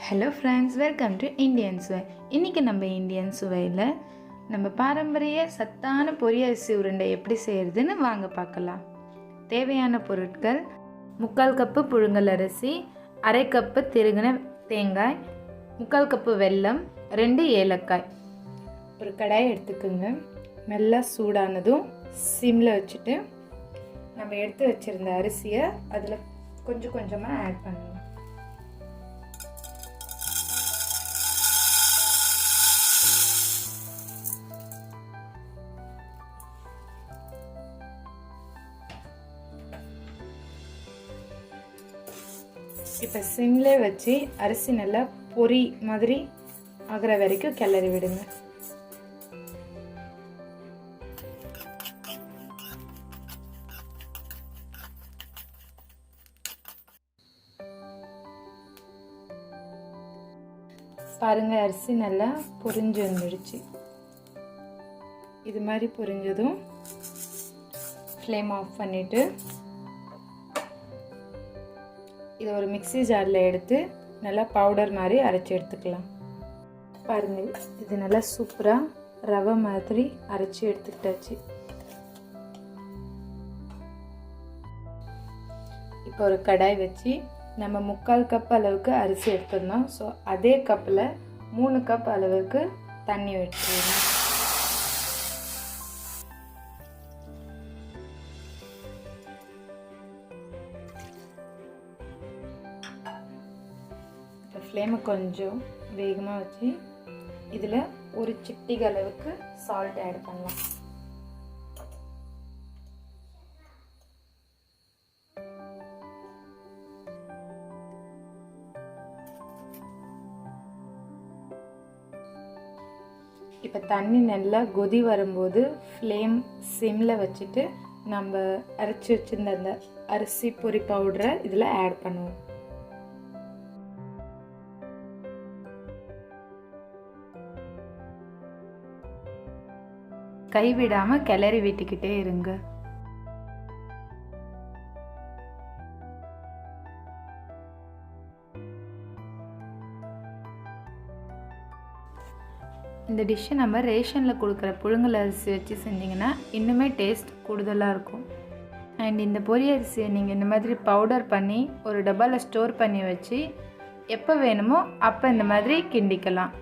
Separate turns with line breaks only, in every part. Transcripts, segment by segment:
Hello friends, welcome to Indian Suwai. இன்னைக்கு நம்ம Indian சுவையில் நம்ம பாரம்பரிய சத்தான பொரி அரிசி உருண்டை எப்படி செய்கிறதுன்னு வாங்க பார்க்கலாம். தேவையான பொருட்கள்: 3/4 கப்பு புழுங்கல் அரிசி, 1/2 கப்பு திருகின தேங்காய், 3/4 கப்பு வெல்லம், 2 ஏலக்காய். ஒரு கடாய் எடுத்துக்கோங்க. நல்லா சூடானதும் சிம்மில் வச்சுட்டு நம்ம எடுத்து வச்சுருந்த அரிசியை அதில் கொஞ்சம் கொஞ்சமாக ஆட் பண்ணணும். இப்போ சிம்லே வச்சு அரிசி நல்லா பொரி மாதிரி ஆகிற வரைக்கும் கிளறி விடுங்க. பாருங்க, அரிசி நல்லா பொரிஞ்சு வந்துடுச்சு. இது மாதிரி பொரிஞ்சதும் ஃப்ளேம் ஆஃப் பண்ணிட்டு இது ஒரு மிக்ஸி ஜாரில் எடுத்து நல்லா பவுடர் மாதிரி அரைச்சி எடுத்துக்கலாம். பாருங்கள், இது நல்லா சூப்பராக ரவை மாதிரி அரைச்சி எடுத்துக்கிட்டாச்சு. இப்போ ஒரு கடாய் வச்சு நம்ம 3/4 கப் அளவுக்கு அரிசி எடுத்துருந்தோம். ஸோ அதே கப்பில் 3 கப் அளவுக்கு தண்ணி வச்சுருவோம். ஃப்ளேமை கொஞ்சம் வேகமாக வச்சு இதில் ஒரு சிட்டிகை அளவுக்கு சால்ட் ஆட் பண்ணலாம். இப்போ தண்ணி நல்லா கொதி வரும்போது ஃப்ளேம் சிம்மில் வச்சுட்டு நம்ம அரைச்சி வச்சுருந்த அந்த அரிசி பொரி பவுடரை இதில் ஆட் பண்ணுவோம். கைவிடாமல் கிளறி விட்டுக்கிட்டே இருங்க. இந்த டிஷ்ஷை நம்ம ரேஷனில் கொடுக்குற புழுங்கல் அரிசி வச்சு செஞ்சிங்கன்னா இன்னுமே டேஸ்ட் கூடுதலாக இருக்கும். அண்ட் இந்த பொரி அரிசியை நீங்கள் இந்த மாதிரி பவுடர் பண்ணி ஒரு டப்பாவில் ஸ்டோர் பண்ணி வச்சு எப்போ வேணுமோ அப்போ இந்த மாதிரி கிண்டிக்கலாம்.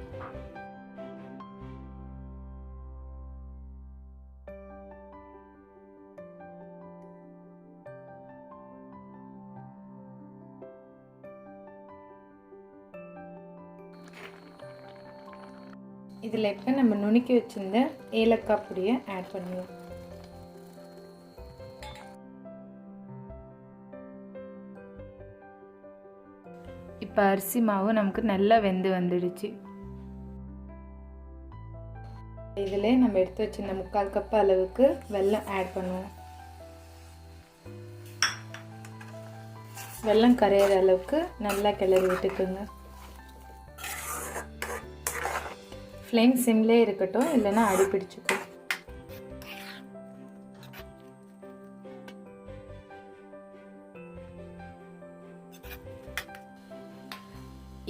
இதில் இப்போ நம்ம நுணுக்கி வச்சுருந்த ஏலக்காய் பொடியை ஆட் பண்ணுவோம். இப்போ அரிசி மாவு நமக்கு நல்லா வெந்து வந்துடுச்சு. இதில் நம்ம எடுத்து வச்சிருந்த 3/4 கப் அளவுக்கு வெல்லம் ஆட் பண்ணுவோம். வெல்லம் கரையிற அளவுக்கு நல்லா கிளறி விட்டுக்குங்க. ஃப்ளேம் சிம்லே இருக்கட்டும், இல்லைன்னா அடி பிடிச்சிக்கும்.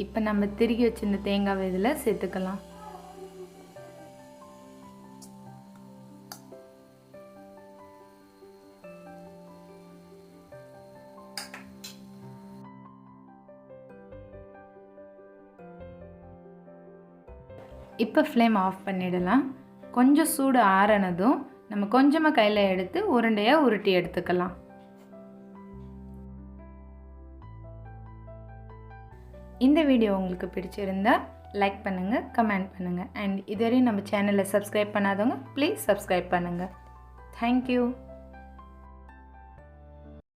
இப்போ நம்ம திருகி வச்சிருந்த தேங்காய் இதில் சேர்த்துக்கலாம். இப்போ ஃப்ளேம் ஆஃப் பண்ணிடலாம். கொஞ்சம் சூடு ஆறினதும் நம்ம கொஞ்சமாக கையில் எடுத்து உருண்டையாக உருட்டி எடுத்துக்கலாம். இந்த வீடியோ உங்களுக்கு பிடிச்சிருந்தா லைக் பண்ணுங்கள், கமெண்ட் பண்ணுங்கள். அண்ட் இதுவரையும் நம்ம சேனலை சப்ஸ்கிரைப் பண்ணாதவங்க ப்ளீஸ் சப்ஸ்கிரைப் பண்ணுங்கள். தேங்க்யூ.